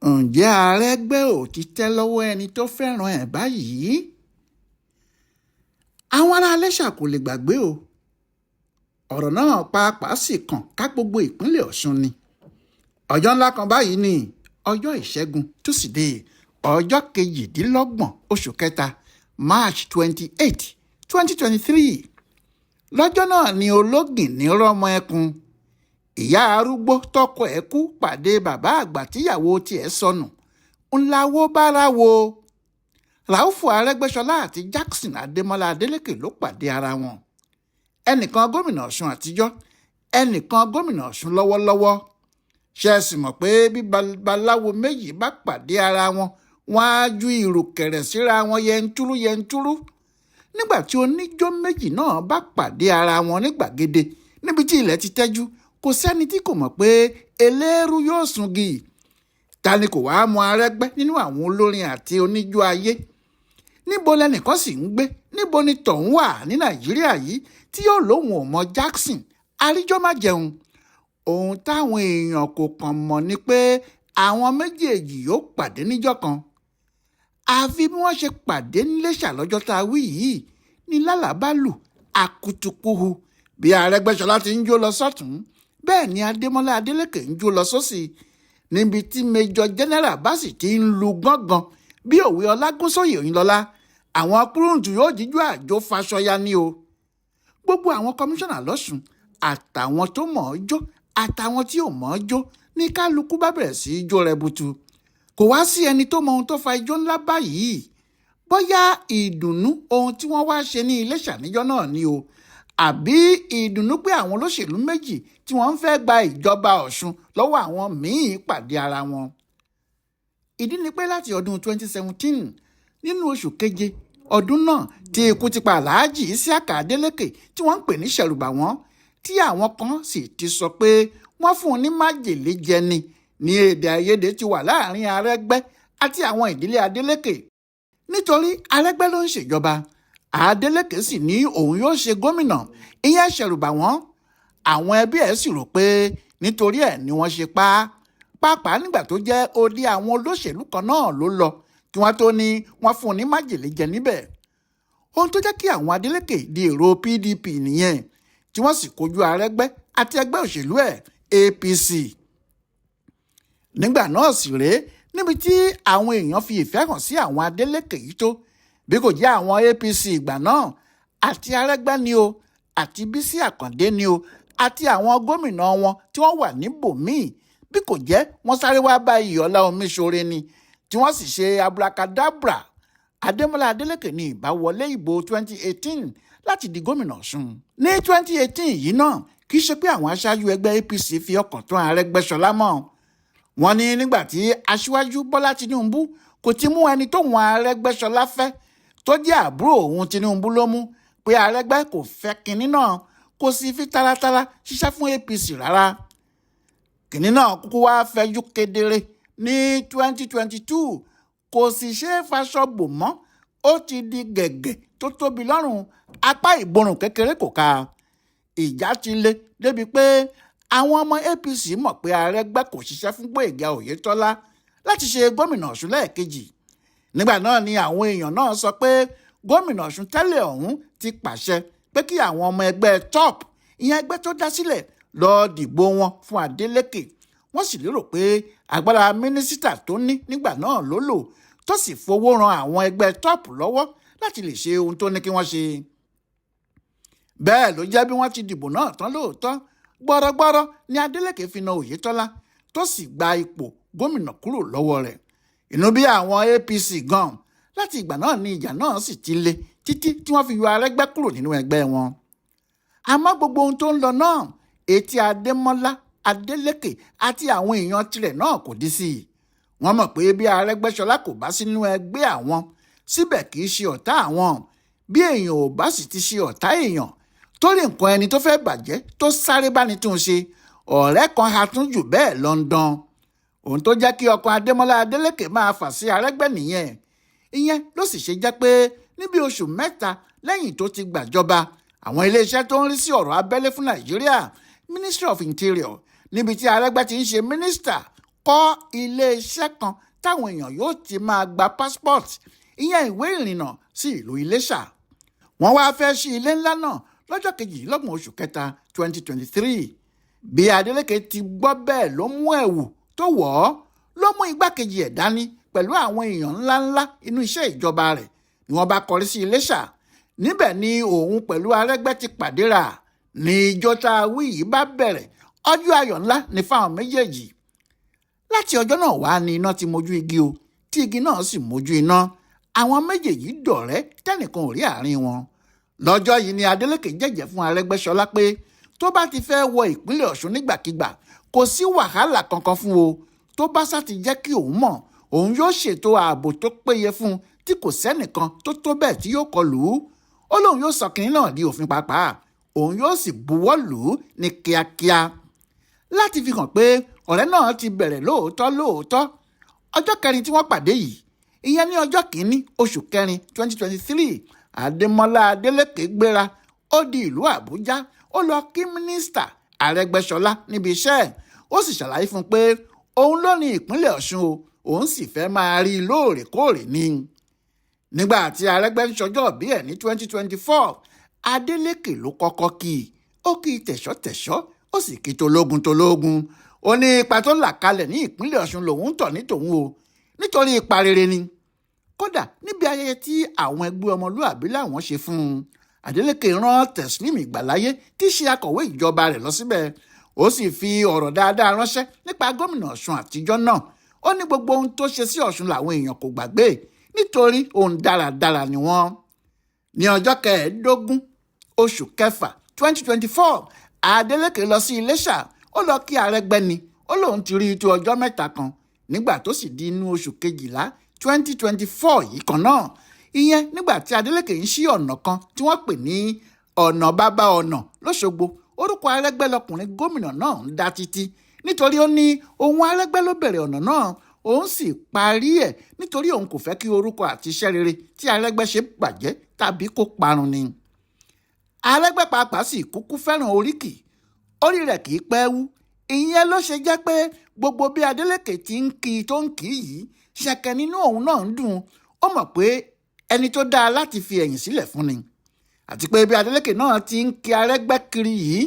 ǹjẹ́ Arẹ́gbẹ́ ò ti tẹ́ lọ́wọ́ ẹni tó fẹ́ràn ẹ̀ báyìí? àwọn ará Iléṣà kò lè gbàgbé o. ọ̀rọ̀ náà pàápàá sì kàn ká gbogbo ìpínlẹ̀ Ọ̀ṣun ni. ọjọ́ ńlá kan báyìí ni ọjọ́ ìṣẹ́gun túsídẹ̀ẹ́ ọjọ́ 28 oṣù kẹta March 28, 2023. lọ́jọ́ náà ni Ológìnní rọ́mọ ẹkùn. ìyá arúgbó tọkọ ẹ̀ kú pàdé bàbá àgbà tíyàwó tiẹ̀ sọnù ńláwó bára wo. Ràúfù Arẹ́gbẹ́ṣọlá àti Jackson Adémọ́lá Adélékè ló pàdé ara wọn. ẹnìkan gómìnà Ọ̀ṣun àtijọ́, ẹnìkan gómìnà Ọ̀ṣun lọ́wọ́lọ́wọ́. ṣé ẹ sì mọ̀ pé bí babaláwo méjì bá pàdé ara wọn, wọ́n á ju ìrùkẹ̀rẹ̀ síra wọn yẹntúrú yẹntúrú. nígbà tí oníjó méjì náà bá pàdé ara wọn ní gbàgede níbi tí ilẹ̀ ti tẹ́jú, kò sẹ́ni tí kò mọ̀ pé eléérú yóò sungi. ta ni kò wáá mọ Arẹ́gbẹ́ nínú àwọn olórin àti oníjó ayé? níbo lẹnìkan sì ń gbé, níbo ni tọ̀hún wà ní Nàìjíríà yìí tí yóò lóhùn ò mọ Jackson Àríjọ́májẹun? ohun táwọn èèyàn kò kàn mọ̀ ni pé àwọn méjèèjì yóò pàdé níjọ́ kan. àfi bí wọ́n ṣe pàdé níléṣà lọ́jọ́ tá a wí yìí ni lálàbálù akutukuhu. bí Arẹ́gbẹ́ṣọlá ti ń jó lọ sọ́tún, bẹ́ẹ̀ ni Adémọ́lá Adélékè ń jó lọ sósì, níbi tí Major General bá sì ti ń lu gángan bí òwe Ọlágúnsóyè Òyìnlọ́lá, àwọn kúrúǹtù yóò jíjú àjò faṣọya ní o. gbogbo àwọn kọmíṣánná lọ́sùn àtàwọn tó mọ̀ ọ́ jó àtàwọn tí ò mọ̀ ọ́ jó ní kálukú bá bẹ̀rẹ̀ sí í jó rẹbutu. kò wá sí ẹni tó mọ ohun tó fa ijó ńlá báyìí. bóyá ìdùnnú ohun tí wọ́n wá ṣe ní Iléṣà níjọ́ náà ni o, àbí ìdùnnú pé àwọn olóṣèlú méjì tí wọ́n ń fẹ́ gba ìjọba Ọ̀ṣun lọ́wọ́ àwọn míín pàdé ara wọn. ìdí ni pé láti ọdún 2017 nínú oṣù keje ọdún náà tí ikú ti pa Aláàjì Isiaka Adélékè tí wọ́n ń pè ní Ṣẹ̀rùbàwọ́n, tí àwọn kan sì ti sọ pé wọ́n fún un ní májèlé jẹ ní èdè àìyedè ti wà láàrin Arẹ́gbẹ́ àti àwọn ìdílé Adélékè. nítorí Arẹ́gbẹ́ ló ń ṣèjọba, Adélékè sì ní òun yóò ṣe gómìnà, ìyẹn Ṣẹ̀rùbàwọ́n. àwọn ẹbí ẹ̀ sì rò pé nítorí ẹ̀ ni wọ́n ṣe pa á, pàápàá nígbà tó jẹ́ odi àwọn olóṣèlú kan náà ló lọ kí wọ́n tó ní wọ́n fún un ní májèlé jẹ níbẹ̀. ohun tó jẹ́ kí àwọn Adélékè di èrò PDP nìyẹn, tí wọ́n sì kojú Arẹ́gbẹ́ àti ẹgbẹ́ òṣèlú ẹ̀ APC. nígbà náà sì rèé níbi tí àwọn èèyàn fi ìfẹ́ hàn sí àwọn Adélékè yìí tó, bí kò jẹ́ àwọn APC ìgbà náà àti Arẹ́gbẹ́ ni o, àti Bísí Àkàndé ni o, àti àwọn gómìnà wọn tí wọ́n wà níbòmíì, bí kò jẹ́ wọ́n sáré wá bá Ìyọ̀lá Omiṣore ni, tí wọ́n sì ṣe abracadabra. Adémọ́lá Adélékè ní ìbá wọlé ìbò 2018 láti di gómìnà Ọ̀ṣun. ní 2018 yìí náà kì í ṣe pé àwọn aṣáájú ẹgbẹ́ APC fi ọkàn tán Arẹ́gbẹ́ṣọlá mọ́. wọ́n ní nígbà tí aṣíwájú Bọ́lá Tinubu kò ti mú ẹni tóun Arẹ́gbẹ́ṣọlá fẹ́, tó jẹ́ àbúrò òun Tinubu ló mú, pé Arẹ́gbẹ́ kò fẹ́ kinní náà, kò sì fi taratara ṣiṣẹ́ fún APC rárá. kinní náà kúkú wá fẹjú kedere ní 2022, kò sì ṣe é faṣọ bò mọ́, ó ti di gẹ̀gẹ̀ tó tóbi lọ́rùn, apá ìborùn kékeré kò ká. ìjà ti le débi pé àwọn ọmọ APC mọ̀ pé Arẹ́gbẹ́ kò ṣiṣẹ́ fún Gbóyèga Oyètọ́lá láti ṣe gómìnà Ọ̀ṣun lẹ́ẹ̀kejì. nígbà náà ni àwọn èèyàn náà sọ pé gómìnà Ọ̀ṣun tẹ́lẹ̀ ọ̀hún ti pàṣẹ pé kí àwọn ọmọ ẹgbẹ́ top, ìyẹn ẹgbẹ́ tó dá sílẹ̀, lọ́ọ́ dìbò wọn fún Adélékè. wọ́n sì lérò pé agbára mínísítà tó ní nígbà náà ló lò, tó sì fowó ran àwọn ẹgbẹ́ top lọ́wọ́ láti lè ṣe ohun tó ní kí wọ́n ṣe. bẹ́ẹ̀ ló jẹ́ bí wọ́n ti dìbò náà tán lóòótọ́, gbọ́rọ́gbọ́rọ́ ni Adélékè fi na Oyètọ́lá, tó sì gba ipò gómìnà kúrò lọ́wọ́ rẹ̀. inú bí àwọn APC gan, láti ìgbà náà ni ìjà náà sì ti le títí tí wọ́n fi yọ Arẹ́gbẹ́ kúrò nínú ẹgbẹ́ wọn. àmọ́ gbogbo ohun tó ń lọ náà, etí Adémọ́lá Adélékè àti àwọn èèyàn tirẹ̀ náà kò dí sí i. wọ́n mọ̀ pé bí Arẹ́gbẹ́ṣọlá kò bá sínú ẹgbẹ́ àwọn, síbẹ̀ kì í ṣe ọ̀tá àwọn. bí èèyàn ò bá sì ti ṣe ọ̀tá èèyàn, torí nǹkan ẹni tó fẹ́ bàjẹ́ tó sáré bá ní tún ṣe, ọ̀rẹ́ kan ha tún jù bẹ́ẹ̀ London. ohun tó jẹ́ kí ọkàn Adémọ́lá Adélékè máa fà sí Arẹ́gbẹ́ nìyẹn. ìyẹn ló sì ṣe jẹ́ pé níbi oṣù mẹ́ta lẹ́yìn tó ti gbàjọba, àwọn iléeṣẹ́ tó ń rí sí ọ̀rọ̀ abẹ́lé fún Nàìjíríà, Ministry of Interior, níbi tí Arẹ́gbẹ́ ti ń ṣe mínísítà, kọ́ iléeṣẹ́ kan táwọn èèyàn yóò ti máa gba passport, ìyẹn ìwé ìrìnnà sí ìlú Iléṣà. Wọ́n wá fẹ́ ṣí ilé ńlá náà lọ́jọ́ 28 oṣù kẹta 2023. Bí Adeleke ti gbọ́ bẹ́ẹ̀ ló mú ẹ̀wù tó wọ̀ ọ́, ló mú igbákejì ẹ̀ dání pẹ̀lú àwọn èèyàn ńláńlá inú iṣẹ́ ìjọba rẹ̀ ni wọ́n bá kọrí sí Iléṣà. Níbẹ̀ ni òun pẹ̀lú Arẹ́gbẹ́ ti pàdéra. Ní ijó tá a wí yìí bá bẹ̀rẹ̀. Ọjọ́ ayọ̀ ńlá ni fáwọn méjèèjì. Láti ọjọ́ náà wá ní iná ti mojú igi o, tí igi náà sì mojú iná. Àwọn méjèèjì dọ̀rẹ́ tẹ́nìkan ò rí àárín wọn. Lọ́jọ́ yìí ni Adeleke jẹ́jẹ́ fún Arẹ́gbẹ́ṣọlá pé tó bá ti fẹ́ wọ ìpínlẹ̀ Ọ̀ṣun nígbàkigbà kò sí wàhálà kankan fún o. Tó bá sá ti jẹ́ kí òun mọ̀, òun yóò ṣètò ààbò tó péye fún un tí kò sẹ́nìkan tó bẹ́ẹ̀ tí yóò kọlù ú. Ó lóun yóò sọ kínní náà di òfin pàápàá, òun yóò sì buwọ́ lù ú ní kíákíá. Láti fi hàn pé ọ̀rẹ́ náà ti bẹ̀rẹ̀ lóòótọ́, ọjọ́ kẹrin tí wọ́n pàdé yìí, ìyẹn ní ọjọ́ kìíní oṣù kẹrin 2023, Adémọ́lá Adélékè gbéra ó di ìlú Àbújá. Ó lọ kí mínísítà Arẹ́gbẹ́ṣọlá níbi iṣẹ́ ẹ̀. Ó sì ṣàlàyé fún un pé òun ló ní ìpínlẹ̀ Ọ̀ṣun o, òun sì fẹ́ máa rí i lóòrèkóòrè ni. Nígbà tí Arẹ́gbẹ́ ń ṣọjọ́ bí ẹ̀ ní 2024, Adeleke ló kọ́kọ́ kí i. Ó kí i tẹ̀ṣọ́tẹ̀ṣọ́, ó sì kí tológun. Ó ní ipa tó là kalẹ̀ ní ìpínlẹ̀ Ọ̀ṣun lòun ń tọ̀ ní tòun o, nítorí ipa rere ni. Kódà níbi ayẹyẹ tí àwọn ẹgbẹ́ ọmọlúàbí làwọn ṣe fún un, Adeleke rán Teslim Ìgbàláyé tí í ṣe akọ̀wé ìjọba rẹ̀ lọ síbẹ̀. Ó sì fi ọ̀rọ̀ dáadáa ránṣẹ́ nípa gómìnà Ọ̀ṣun àtijọ́ náà. Ó ní gbogbo ohun tó ṣe sí Ọ̀ṣun làwọn èèyàn kò gbàgbé, nítorí ohun dáradára ni wọ́n. Ní ọjọ́ 15 oṣù kẹfà 2024, Adeleke lọ sí Iléṣà. Ó lọ kí Arẹ́gbẹ́ ni. Ó lóun ti rí i tó ọjọ́ mẹ́ta kan. Nígbà tó sì di inú oṣù kejìlá 2024 yìí kan náà, ìyẹn nígbà tí Adeleke ń ṣí ọ̀nà kan tí wọ́n pè ní ọ̀nà bàbá ọ̀nà lọ́ṣogbo, orúkọ Arẹ́gbẹ́ lọkùnrin gómìnà náà ń dá títí, nítorí ó ní òun Arẹ́gbẹ́ ló bẹ̀rẹ̀ ọ̀nà náà, òun sì parí ẹ̀ nítorí òun kò fẹ́ kí orúkọ àti iṣẹ́ rere tí Arẹ́gbẹ́ ṣe bàjẹ́ tàbí kó parun ni. Arẹ́gbẹ́ pàápàá sì kúkú fẹ́ràn oríkì, orí rẹ̀ kì í pẹ́ wú. Ìyẹn ló ṣe jẹ́ pé gbogbo bí Adeleke ti ń kí tó ń kí yìí, ṣẹ̀kẹ̀ nínú òun náà ń dùn. Ó mọ̀ pé ẹni tó dáa láti fi ẹ̀yìn sílẹ̀ fún ni. Àti pé bí Adeleke náà ti ń kí Arẹ́gbẹ́ kiri yìí,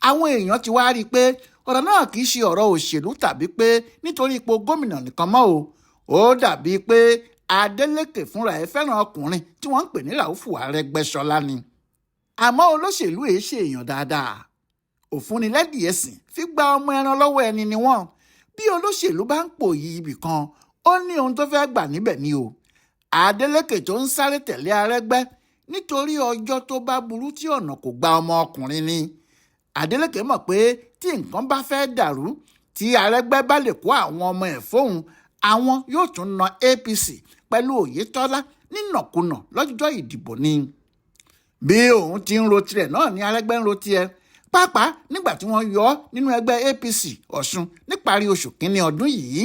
àwọn èèyàn ti wá rí i pé ọ̀rọ̀ náà kì í ṣe ọ̀rọ̀ òṣèlú tàbí pé nítorí ipò gómìnà nìkan mọ́ o. Ó dàbí pé Adeleke fúnra ẹ̀ fẹ́ràn ọkùnrin tí wọ́n ń pè ní Ràúfù Arẹ́gbẹ́ṣọlá ni. Àmọ́ olóṣèlú èé ṣe èèyàn dáadáa. Òfúnnilẹ́dì ẹ̀sìn fi gba ọmọ ẹran lọ́wọ́ ẹni ni wọ́n. Bí olóṣèlú bá ń pòyì ibì kan, ó ní ohun tó fẹ́ gbà níbẹ̀ ni o. Adeleke tó ń sáré tẹ̀lé Arẹ́gbẹ́ nítorí ọjọ́ tó bá burú tí ọ̀nà kò gba ọmọ ọkùnrin ni. Adeleke mọ̀ pé tí nǹkan bá fẹ́ dàrú, tí Arẹ́gbẹ́ bá lè kó àwọn ọmọ ẹ̀ fóun, àwọn yóò tún na APC pẹ̀lú Oyètọ́lá nínàkúnà lọ́jọ́ ìdìbò ni. Bí òun ti ń ro tirẹ̀ náà ni Arẹ́gbẹ́ ń ro tiẹ̀. Pàápàá nígbà tí wọ́n yọ ọ́ nínú ẹgbẹ́ APC Ọ̀ṣun níparí oṣù kínní ọdún yìí,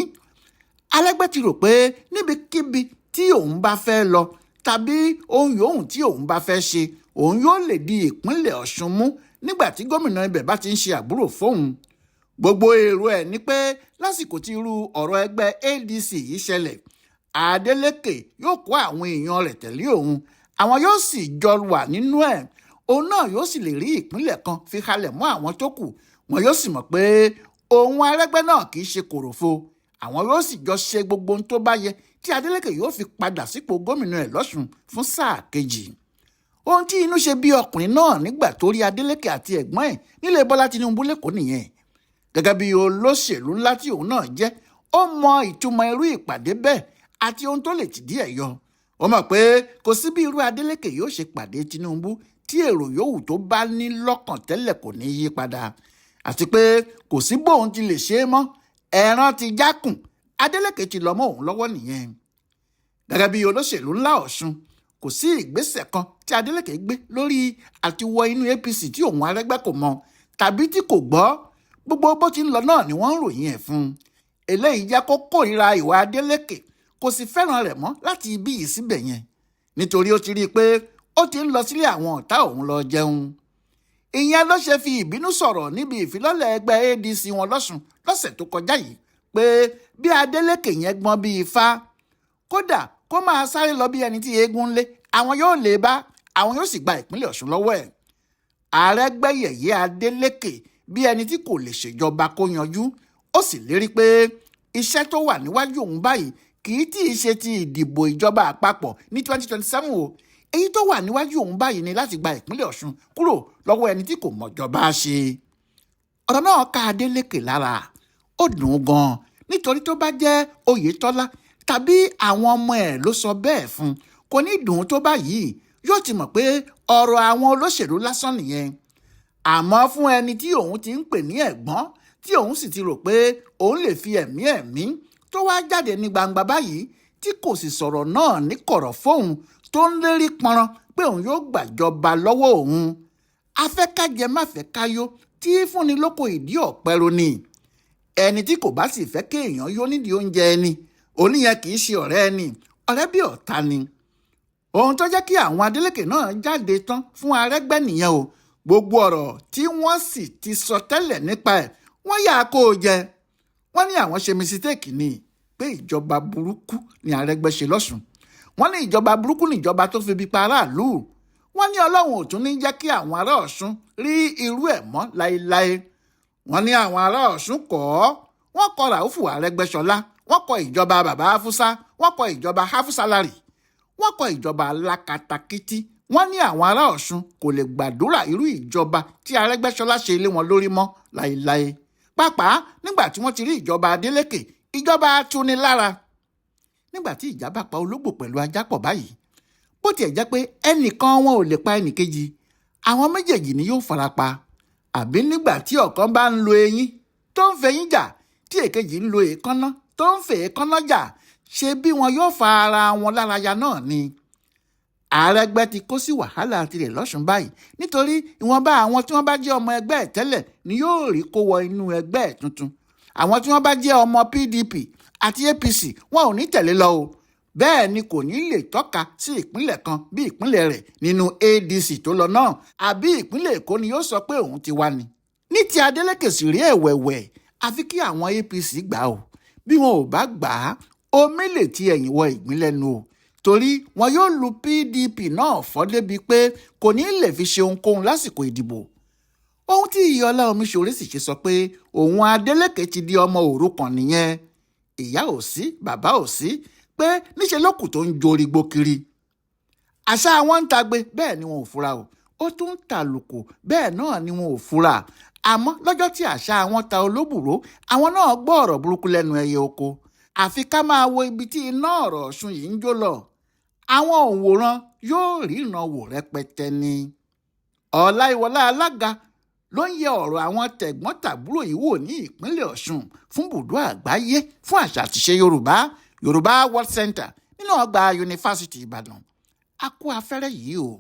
Arẹ́gbẹ́ ti rò pé níbikíbi tí òun bá fẹ́ lọ tàbí ohun yòówù tí òun bá fẹ́ ṣe, òun yóò lè di ìpínlẹ̀ Ọ̀ṣun mú nígbà tí gómìnà ibẹ̀ bá ti ń ṣe àbúrò fóun. Gbogbo èrò ẹ̀ ni pé lásìkò tí irú ọ̀rọ̀ ẹgbẹ́ ADC yìí ṣẹlẹ̀, Adeleke yóò kó àwọn èèyàn rẹ̀ tẹ̀lé òun, àwọn yóò sì jọ wà nínú ẹ̀. Òun náà yóò sì lè rí ìpínlẹ̀ kan fi halẹ̀ mọ́ àwọn tó kù. Wọn yóò sì mọ̀ pé òun Arẹ́gbẹ́ náà kì í ṣe kòròfo. Àwọn yóò sì jọ ṣe gbogbo ohun tó bá yẹ tí Adeleke yóò fi padà sípò gómìnà ẹ̀ lọ́ṣun fún sáà kejì. Ohun tí inú ṣe bí ọkùnrin náà nígbà tó rí Adeleke àti ẹ̀gbọ́n ẹ̀ nílé Bọ́lá Tinubu lẹ́kọ̀ọ́ nìyẹn. Gẹ́gẹ́ bí olóṣèlú ńlá tí òun náà jẹ́, ó mọ ìtumọ̀ irú ìpàdé bẹ́ẹ̀ àti ohun tó lè tìdí ẹ̀ yọ. Ó mọ̀ pé kò sí bí irú Adeleke yóò ṣe pàdé Tinubu tí èrò yòówù tó bá ní lọ́kàn tẹ́lẹ̀ kò ní yí padà. Àti pé kò sí bóun ti lè ṣe é mọ́, ẹran ti jákùn, Adeleke ti lọ mọ́ òun lọ́wọ́ nìyẹn. Gẹ́gẹ́ bí olóṣèlú ńlá Ọ̀ṣun, kò sí ìgbésẹ̀ kan tí Adeleke gbé lórí àti wọ inú APC tí òun Arẹ́gbẹ́ kò mọ̀ tàbí tí kò gbọ́. Gbogbo bó ti ń lọ náà ni wọ́n ń ròyìn ẹ̀ fún un. Eléyìí jẹ́ kó kórìíra ìwà Adeleke, kò sì fẹ́ràn rẹ̀ mọ́ láti ibí yìí síbẹ̀ yẹn, nítorí ó ti rí i pé ó ti ń lọ sílé àwọn ọ̀tá òun lọ jẹun. Ìyẹn ló ṣe fi ìbínú sọ̀rọ̀ níbi ìfilọ́lẹ̀ ẹgbẹ́ ADC wọn lọ́ṣun lọ́sẹ̀ tó kọjá yìí pé bí Adeleke yẹn gbọ́n bí ifá, kódà kó máa sáré lọ bí ẹni tí eégún ń lé, àwọn yóò lè bá, àwọn yóò sì gba ìpínlẹ̀ Ọ̀ṣun lọ́wọ́ ẹ̀. Arẹ́gbẹ́ yẹ̀yẹ́ Adeleke bí ẹni tí kò lè ṣèjọba kó yanjú, ó sì lérí pé iṣẹ́ tó wà níwájú òun báyìí kì í tí ì ṣe ti ìdìbò ìjọba àpapọ̀ ní 2027 o. Èyí tó wà níwájú òun báyìí ni láti gba ìpínlẹ̀ Ọ̀ṣun kúrò lọ́wọ́ ẹni tí kò mọ̀jọba ṣe. Ọ̀rọ̀ náà ká Adeleke lára, ó dùn ún gan-an, nítorí tó bá jẹ́ Oyètọ́lá tàbí àwọn ọmọ ẹ̀ ló sọ bẹ́ẹ̀ fún, kò ní dùn ún tó báyìí, yóò ti mọ̀ pé ọ̀rọ̀ àwọn olóṣèlú lásán nìyẹn. Àmọ́ fún ẹni tí òun ti ń pè ní ẹ̀gbọ́n, tí òun sì ti rò pé òun lè fi ẹ̀mí tó wá jáde ní gbangba báyìí, tí kò sì sọ̀rọ̀ náà ní kọ̀rọ̀ fóun, tó ń lérí pọnran pé òun yóò gbàjọba lọ́wọ́ òun. Afẹ́kájẹ máfẹ́káyó tí fúnni lóko ìdí ọ̀pẹ roni. Ẹni tí kò bá sì fẹ́ kéèyàn yó nídìí oúnjẹ ẹni, oníyẹn kì í ṣe ọ̀rẹ́ ẹni, ọ̀rẹ́ bí ọ̀tá ni. Ohun tó jẹ́ kí àwọn Adeleke náà jáde tán fún Arẹ́gbẹ́ nìyẹn o. Gbogbo ọ̀rọ̀ tí wọ́n sì ti sọ tẹ́lẹ̀ nípa ẹ̀, wọ́n yà á kó o jẹ. Wọ́n ní àwọn ṣe misiteeki ni pé ìjọba burúkú ni Arẹ́gbẹ́ ṣe lọ́sùn. Wọ́n ní ìjọba burúkú ni ìjọba tó fi bí pa aráàlú. Wọ́n ní Ọlọ́run ò tún ní jẹ́ kí àwọn ará Ọ̀ṣun rí irú ẹ̀ mọ́ láéláé. Wọ́n ní àwọn ará Ọ̀ṣun wọ́n kọ Ràúfù Arẹ́gbẹ́ṣọlá, wọ́n kọ ìjọba bàbá Hafusa, wọ́n kọ ìjọba Hafusalari, wọ́n kọ ìjọba alákatakítí. Wọ́n ní àwọn ará Ọ̀ṣun kò lè gbàdúrà irú ìjọba tí Arẹ́gbẹ́ṣọlá ṣe lé wọn lórí mọ́ láéláé. Pàápàá nígbà tí wọ́n ti rí ìjọba Adeleke, ìjọba atunilára. Nígbà tí ìjà bá pa ológbò pẹ̀lú ajá pọ̀ báyìí, bó tiẹ̀ jẹ́ pé ẹnìkan wọn ò lè pa ẹnìkejì, àwọn méjèèjì ni yóò farapa. Àbí nígbà tí ọ̀kan bá ń lo eyín tó ń fẹyín jà, tí èkejì ń lo èékánná tó ń fẹ́ èékánná jà, ṣe bí wọn yóò fa ara wọn láraya náà ni. Arẹ́gbẹ́ ti kó sí wàhálà tirẹ̀ lọ́sùn báyìí, nítorí ìwọ̀nba àwọn tí wọ́n bá jẹ́ ọmọ ẹgbẹ́ ẹ̀ tẹ́lẹ̀ ni yóò rí kó wọ inú ẹgbẹ́ ẹ̀ tuntun. Àwọn tí wọ́n bá jẹ́ ọmọ PDP àti APC wọn ò ní tẹ̀lé lọ o. Bẹ́ẹ̀ ni kò ní lè tọ́ka sí ìpínlẹ̀ kan bí ìpínlẹ̀ rẹ̀ nínú ADC tó lọ náà, àbí ìpínlẹ̀ Èkó ni yóò sọ pé òun ti wá ni. Ní ti Adeleke sì rí ẹ̀wẹ̀wẹ̀, àfi kí àwọn APC gbà o. Bí wọn ò bá gbà á, omi lè ti ẹ̀yìn wọ ìgbín lẹ́nu o, torí wọn yóò lu PDP náà fọ́ débi pé kò ní lè fi ṣe ohunkóhun lásìkò ìdìbò. Ohun tí Ìyọlá Omiṣore sì ṣe sọ pé òun Adeleke ti di ọmọ òrukàn nìyẹn. Ìyá ò sí, bàbá ò sí, pé níṣe lókù tó ń jorígbó kiri. Àṣà wọn ń tagbe, bẹ́ẹ̀ ni wọn ò fura o. Ó tún ń tàlùkò, bẹ́ẹ̀ náà ni wọn ò fura. Àmọ́ lọ́jọ́ tí àṣà wọn ta olóbùrò, àwọn náà gbọ́ ọ̀rọ̀ burúkú lẹ́nu ẹyẹ oko. Àfi ká máa wo ibi tí iná ọ̀rọ̀ Ọ̀ṣun yìí ń jó lọ. Àwọn òǹwòran yóò ríran wò rẹpẹtẹ ni. Ọláyíwọlá Alága ló ń yẹ ọ̀rọ̀ àwọn tẹ̀gbọ́n-tàbúrò yìí wò ní ìpínlẹ̀ Ọ̀ṣun fún Bùdó Àgbáyé fún àṣà àtiṣe Yorùbá World Center nínú ọgbà Yunifásítì Ìbàdàn. A kú afẹ́rẹ́ yìí o.